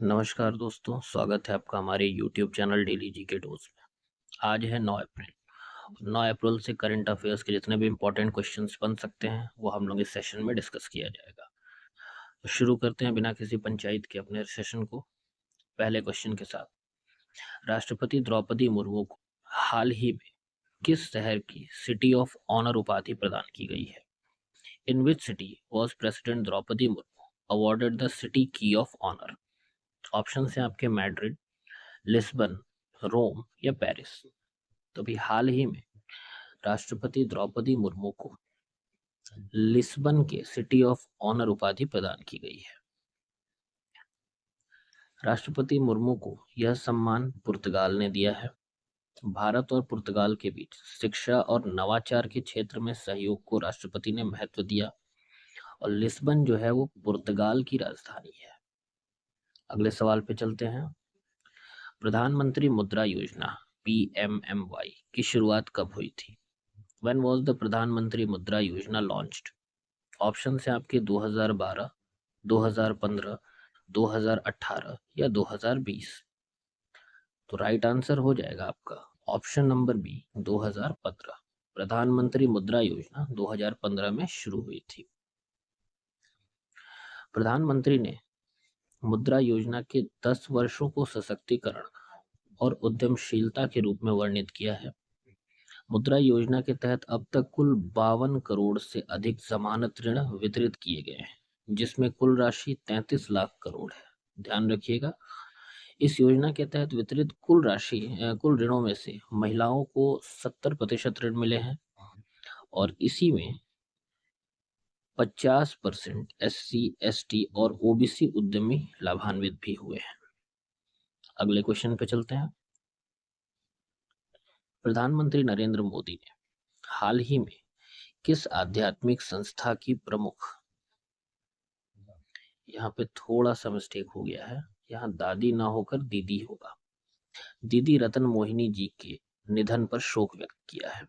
नमस्कार दोस्तों, स्वागत है आपका हमारे YouTube channel daily GK dose में। आज है 9 अप्रैल। 9 अप्रैल से करंट अफेयर्स के जितने भी इम्पोर्टेंट क्वेश्चंस बन सकते हैं वो हम लोग इस सेशन में डिस्कस किया जाएगा। तो शुरू करते हैं बिना किसी पंचायत के अपने सेशन को पहले क्वेश्चन के साथ। राष्ट्रपति द्रौपदी मुर्मू को हाल ही में किस शहर की सिटी ऑफ ऑनर उपाधि प्रदान की गई है? In which city was president Droupadi Murmu awarded the city key of honour? Option है आपके मैड्रिड, लिस्बन, रोम या पेरिस। तो अभी हाल ही में राष्ट्रपति द्रौपदी मुर्मू को लिस्बन के सिटी ऑफ ऑनर उपाधि प्रदान की गई है। राष्ट्रपति मुर्मू को यह सम्मान पुर्तगाल ने दिया है। भारत और पुर्तगाल के बीच शिक्षा और नवाचार के क्षेत्र में सहयोग को राष्ट्रपति ने महत्व दिया और लिस्बन जो है वो पुर्तगाल की राजधानी है। अगले सवाल पे चलते हैं। प्रधानमंत्री मुद्रा योजना PMMY की शुरुआत कब हुई थी? When was the प्रधानमंत्री मुद्रा योजना launched? ऑप्शन है आपके 2012, 2015, 2018 या 2020। तो राइट आंसर हो जाएगा आपका ऑप्शन नंबर बी 2015। प्रधानमंत्री मुद्रा योजना 2015 में शुरू हुई थी। प्रधानमंत्री ने मुद्रा योजना के 10 वर्षों को सशक्तिकरण और उद्यमशीलता के रूप में वर्णित किया है। मुद्रा योजना के तहत अब तक कुल 52 करोड़ से अधिक जमानत ऋण वितरित किए गए हैं, जिसमें कुल राशि 33 लाख करोड़ है। ध्यान रखिएगा, इस योजना के तहत वितरित कुल ऋणों में से महिलाओं को 70% ऋण मिले हैं और इसी में 50% SC, ST और OBC उद्यमी लाभान्वित भी हुए हैं। अगले क्वेश्चन पे चलते हैं। प्रधानमंत्री नरेंद्र मोदी ने हाल ही में किस आध्यात्मिक संस्था की प्रमुख, यहाँ पे थोड़ा सा मिस्टेक हो गया है, यहाँ दादी ना होकर दीदी होगा, दीदी रतन मोहिनी जी के निधन पर शोक व्यक्त किया है।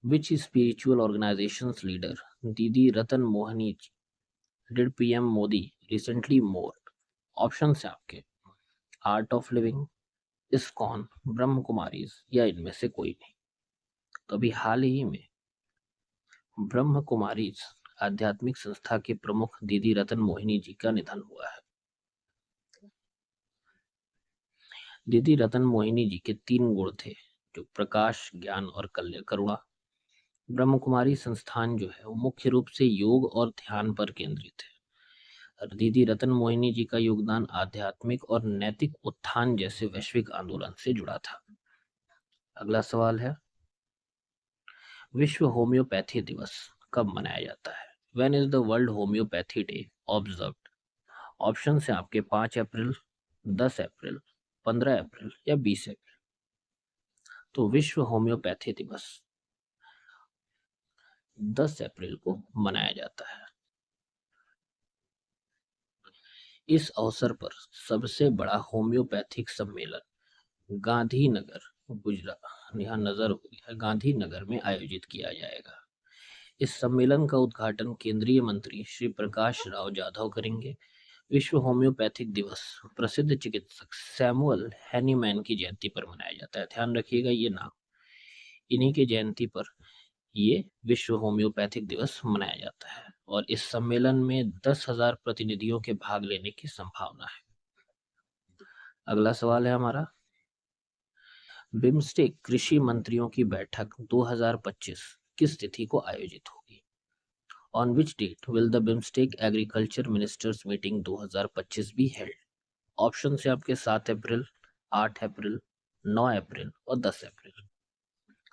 विच spiritual organizations leader Didi Ratan Mohini ji did PM Modi recently mourn? Option है आपके आर्ट ऑफ लिविंग, इस्कॉन, ब्रह्म कुमारीज या इनमें से कोई नहीं। तो अभी हाल ही में ब्रह्म कुमारीज आध्यात्मिक संस्था के प्रमुख दीदी रतन मोहिनी जी का निधन हुआ है। दीदी रतन मोहिनी जी के 3 गुण थे, जो प्रकाश, ज्ञान और करुणा। ब्रह्म कुमारी संस्थान जो है वो मुख्य रूप से योग और ध्यान पर केंद्रित है और दीदी रतन मोहिनी जी का योगदान आध्यात्मिक और नैतिक उत्थान जैसे वैश्विक आंदोलन से जुड़ा था। अगला सवाल है, विश्व होम्योपैथी दिवस कब मनाया जाता है? When is the world homeopathy day observed? Option है आपके 5 अप्रैल, 10 अप्रैल, 15 अप्रैल या 20 अप्रैल। तो विश्व होम्योपैथी दिवस 10 अप्रैल को मनाया जाता है। इस अवसर पर सबसे बड़ा होम्योपैथिक सम्मेलन गांधीनगर, गुजरात, यहाँ नजर हो गया, गांधीनगर में आयोजित किया जाएगा। इस सम्मेलन का उद्घाटन केंद्रीय मंत्री श्री प्रकाश राव जाधव करेंगे। विश्व होम्योपैथिक दिवस प्रसिद्ध चिकित्सक सैमुअल हैनीमैन की जयंती पर मनाया जाता है। ध्यान रखिएगा ये नाम, इन्हीं की जयंती पर ये विश्व होम्योपैथिक दिवस मनाया जाता है और इस सम्मेलन में 10,000 प्रतिनिधियों के भाग लेने की संभावना है। अगला सवाल है हमारा, बिम्स्टेक कृषि मंत्रियों की बैठक 2025 किस तिथि को आयोजित होगी? On which date will the BIMSTEC agriculture ministers meeting 2025 be held? Option से आपके 7 अप्रैल, 8 अप्रैल, 9 अप्रैल और 10 अप्रैल।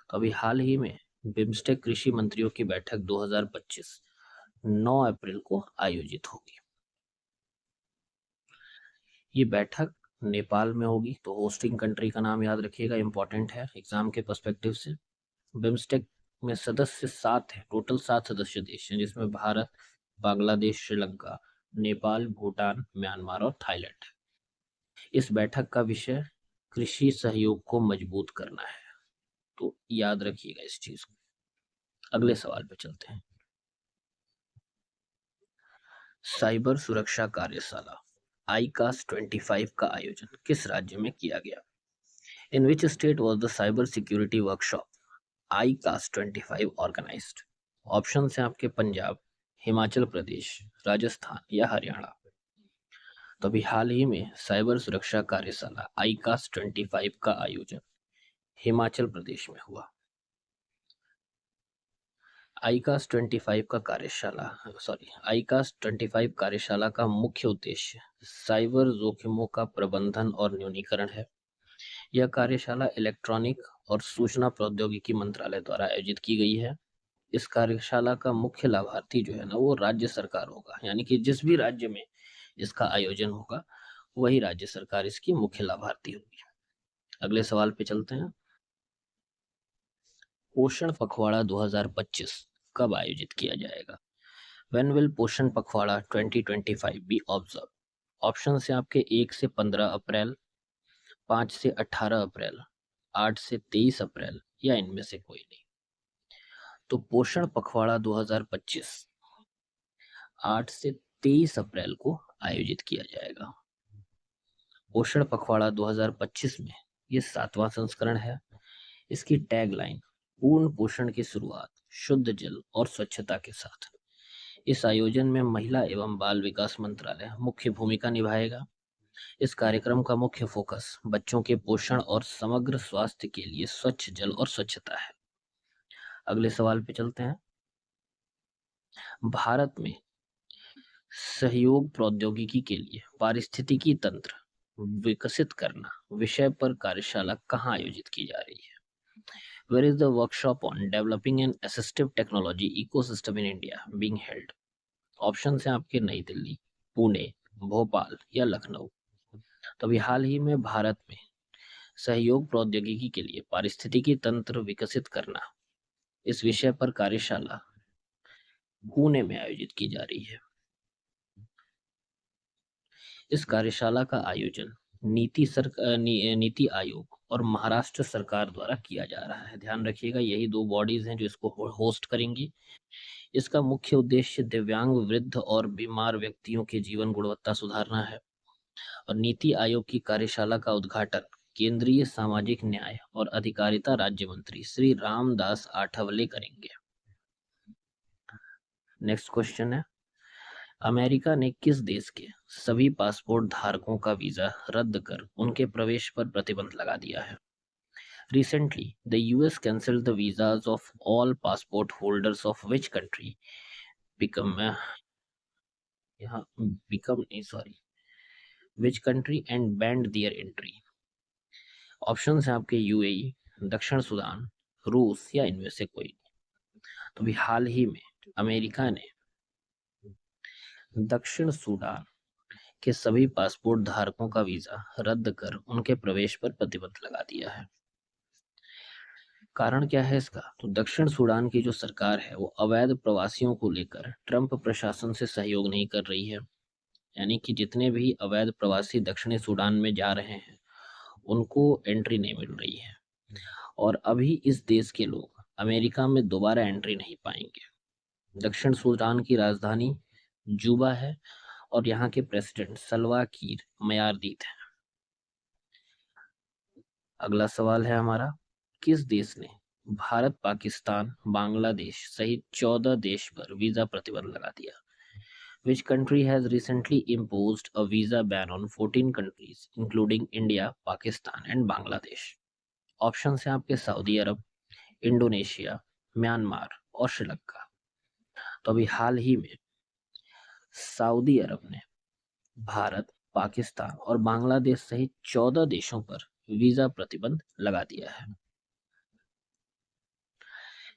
तो अभी हाल ही में बिम्स्टेक कृषि मंत्रियों की बैठक 2025 9 अप्रैल को आयोजित होगी। ये बैठक नेपाल में होगी, तो होस्टिंग कंट्री का नाम याद रखिएगा, इंपॉर्टेंट है एग्जाम के पर्सपेक्टिव से। बिम्स्टेक में सदस्य 7 है, टोटल 7 सदस्य देश हैं, जिसमें भारत, बांग्लादेश, श्रीलंका, नेपाल, भूटान, म्यांमार और थाईलैंड है। इस बैठक का विषय कृषि सहयोग को मजबूत करना है, तो याद रखिएगा इस चीज को। अगले सवाल पे चलते हैं। साइबर सुरक्षा कार्यशाला ICAS 25 का आयोजन किस राज्य में किया गया? In which state was the cyber security workshop ICAS 25 organized? Option है आपके पंजाब, हिमाचल प्रदेश, राजस्थान या हरियाणा। तो अभी हाल ही में साइबर सुरक्षा कार्यशाला ICAS 25 का आयोजन हिमाचल प्रदेश में हुआ। ICAS 25 का ICAS 25 कार्यशाला का मुख्य उद्देश्य साइबर जोखिमों का प्रबंधन और न्यूनीकरण है। यह कार्यशाला इलेक्ट्रॉनिक और सूचना प्रौद्योगिकी मंत्रालय द्वारा आयोजित की गई है। इस कार्यशाला का मुख्य लाभार्थी जो है ना वो राज्य सरकार होगा, यानी कि जिस भी राज्य में इसका आयोजन होगा वही राज्य सरकार इसकी मुख्य लाभार्थी होगी। अगले सवाल पे चलते हैं। पोषण पखवाड़ा 2025 कब आयोजित किया जाएगा? When will पोषण पखवाड़ा 2025 बी ऑब्जर्व? ऑप्शन है आपके 1 से 15 अप्रैल, 5 से 18 अप्रैल, 8 से 23 अप्रैल या इनमें से कोई नहीं। तो पोषण पखवाड़ा 2025 8 से 23 अप्रैल को आयोजित किया जाएगा। पोषण पखवाड़ा 2025 में ये 7वां संस्करण है। इसकी टैगलाइन पूर्ण पोषण की शुरुआत शुद्ध जल और स्वच्छता के साथ। इस आयोजन में महिला एवं बाल विकास मंत्रालय मुख्य भूमिका निभाएगा। इस कार्यक्रम का मुख्य फोकस बच्चों के पोषण और समग्र स्वास्थ्य के लिए स्वच्छ जल और स्वच्छता है। अगले सवाल पे चलते हैं। भारत में सहयोग प्रौद्योगिकी के लिए पारिस्थितिकी तंत्र विकसित करना विषय पर कार्यशाला कहाँ आयोजित की जा रही है? Where is the workshop on developing an assistive technology ecosystem in India being held? Option है आपके नई दिल्ली, पुणे, भोपाल या लखनऊ। तो अभी हाल ही में भारत में सहयोग प्रौद्योगिकी के लिए पारिस्थितिकी तंत्र विकसित करना इस विषय पर कार्यशाला पुणे में आयोजित की जा रही है। इस कार्यशाला का आयोजन नीति आयोग और महाराष्ट्र सरकार द्वारा किया जा रहा है। ध्यान रखिएगा यही दो बॉडीज हैं जो इसको होस्ट करेंगी। इसका मुख्य उद्देश्य दिव्यांग, वृद्ध और बीमार व्यक्तियों के जीवन गुणवत्ता सुधारना है। और नीति आयोग की कार्यशाला का उद्घाटन केंद्रीय सामाजिक न्याय और अधिकारिता राज्य मंत्री श्री रामदास आठवले करेंगे। नेक्स्ट क्वेश्चन है, अमेरिका ने किस देश के सभी पासपोर्ट धारकों का वीजा रद्द कर उनके प्रवेश पर प्रतिबंध लगा दिया है? Recently, the US canceled the visas of all passport holders of which country which country and banned their entry? Option है आपके यूएई, दक्षिण सूडान, रूस या इनमें से कोई। तो भी हाल ही में अमेरिका ने दक्षिण सूडान के सभी पासपोर्ट धारकों का वीजा रद्द कर उनके प्रवेश पर प्रतिबंध लगा दिया है। कारण क्या है इसका? तो दक्षिण सूडान की जो सरकार है वो अवैध प्रवासियों को लेकर ट्रंप प्रशासन से सहयोग नहीं कर रही है। यानी कि जितने भी अवैध प्रवासी दक्षिणी सूडान में जा रहे हैं उनको एंट्री नहीं मिल रही है और अभी इस देश के लोग अमेरिका में दोबारा एंट्री नहीं पाएंगे। दक्षिण सूडान की राजधानी जूबा है और यहाँ के प्रेसिडेंट सल्वा कीर मयारदीत है। अगला सवाल है हमारा, किस देश ने भारत, पाकिस्तान, बांग्लादेश सहित 14 देश पर वीजा प्रतिबंध लगा दिया? Which country has recently imposed a visa ban on 14 countries including India, Pakistan and Bangladesh? Option है आपके सऊदी अरब, इंडोनेशिया, म्यांमार और श्रीलंका। तो अभी हाल ही में सऊदी अरब ने भारत, पाकिस्तान और बांग्लादेश सहित 14 देशों पर वीजा प्रतिबंध लगा दिया है।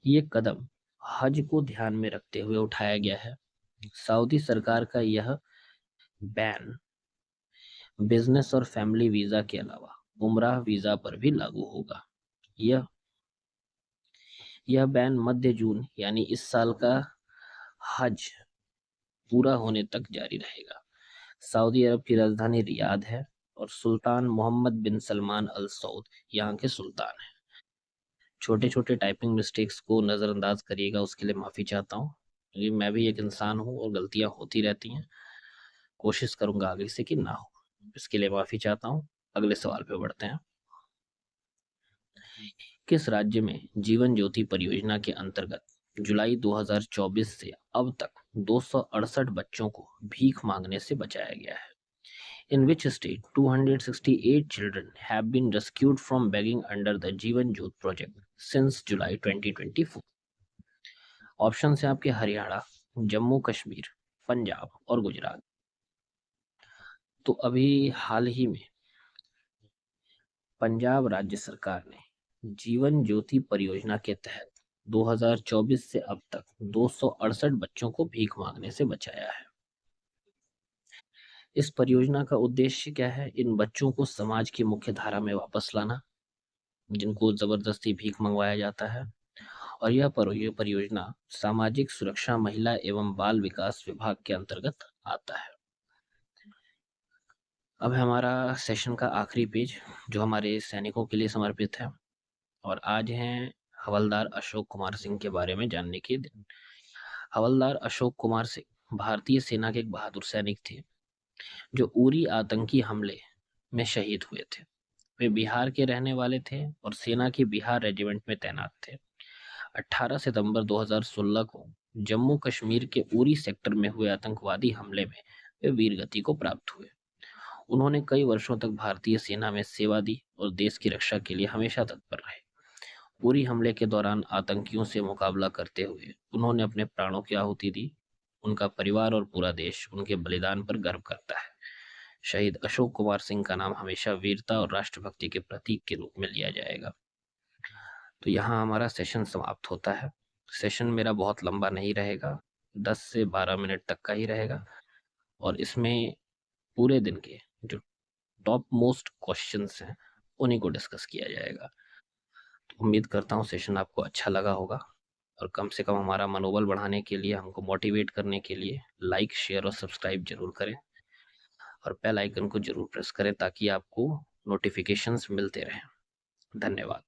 ये कदम हज को ध्यान में रखते हुए उठाया गया है। सऊदी सरकार का यह बैन बिजनेस और फैमिली वीजा के अलावा उम्राह वीजा पर भी लागू होगा। यह बैन मध्य जून यानी इस साल का हज पूरा होने तक जारी रहेगा। सऊदी अरब की राजधानी रियाद है और सुल्तान मोहम्मद बिन सलमान अल सऊद यहाँ के सुल्तान हैं। छोटे छोटे टाइपिंग मिस्टेक्स को नज़रअंदाज करिएगा, उसके लिए माफ़ी चाहता हूँ क्योंकि मैं भी एक इंसान हूँ और गलतियाँ होती रहती हैं। कोशिश करूंगा आगे से कि ना हो, इसके लिए माफी चाहता हूँ। अगले सवाल पे बढ़ते हैं। किस राज्य में जीवन ज्योति परियोजना के अंतर्गत जुलाई 2024 से अब तक 268 बच्चों को भीख मांगने से बचाया गया है? In which state 268 children have been rescued from begging under the Jeevan Jyot project since July 2024? Option है आपके हरियाणा, जम्मू कश्मीर, पंजाब और गुजरात। तो अभी हाल ही में पंजाब राज्य सरकार ने जीवन ज्योति परियोजना के तहत 2024 से अब तक 268 बच्चों को भीख मांगने से बचाया है। इस परियोजना का उद्देश्य क्या है? इन बच्चों को समाज की मुख्य धारा में वापस लाना, जिनको जबरदस्ती भीख मंगवाया जाता है। और यह परियोजना सामाजिक सुरक्षा, महिला एवं बाल विकास विभाग के अंतर्गत आता है। अब हमारा सेशन का आखिरी पेज जो हमारे सैनिकों के लिए समर्पित है, और आज हैं हवलदार अशोक कुमार सिंह के बारे में जानने के दिन। हवलदार अशोक कुमार सिंह भारतीय सेना के एक बहादुर सैनिक थे जो उरी आतंकी हमले में शहीद हुए थे। वे बिहार के रहने वाले थे और सेना की बिहार रेजिमेंट में तैनात थे। 18 सितंबर 2016 को जम्मू कश्मीर के उरी सेक्टर में हुए आतंकवादी हमले में वे वीरगति को प्राप्त हुए। उन्होंने कई वर्षों तक भारतीय सेना में सेवा दी और देश की रक्षा के लिए हमेशा तत्पर रहे। उरी हमले के दौरान आतंकियों से मुकाबला करते हुए उन्होंने अपने प्राणों की आहुति दी। उनका परिवार और पूरा देश उनके बलिदान पर गर्व करता है। शहीद अशोक कुमार सिंह का नाम हमेशा वीरता और राष्ट्रभक्ति के प्रतीक के रूप में लिया जाएगा। तो यहाँ हमारा सेशन समाप्त होता है। सेशन मेरा बहुत लंबा नहीं रहेगा, 10 से 12 मिनट तक का ही रहेगा, और इसमें पूरे दिन के जो टॉप मोस्ट क्वेश्चंस हैं उन्हीं को डिस्कस किया जाएगा। तो उम्मीद करता हूँ सेशन आपको अच्छा लगा होगा, और कम से कम हमारा मनोबल बढ़ाने के लिए, हमको मोटिवेट करने के लिए लाइक, शेयर और सब्सक्राइब जरूर करें, और बेल आइकन को जरूर प्रेस करें ताकि आपको नोटिफिकेशंस मिलते रहें। धन्यवाद।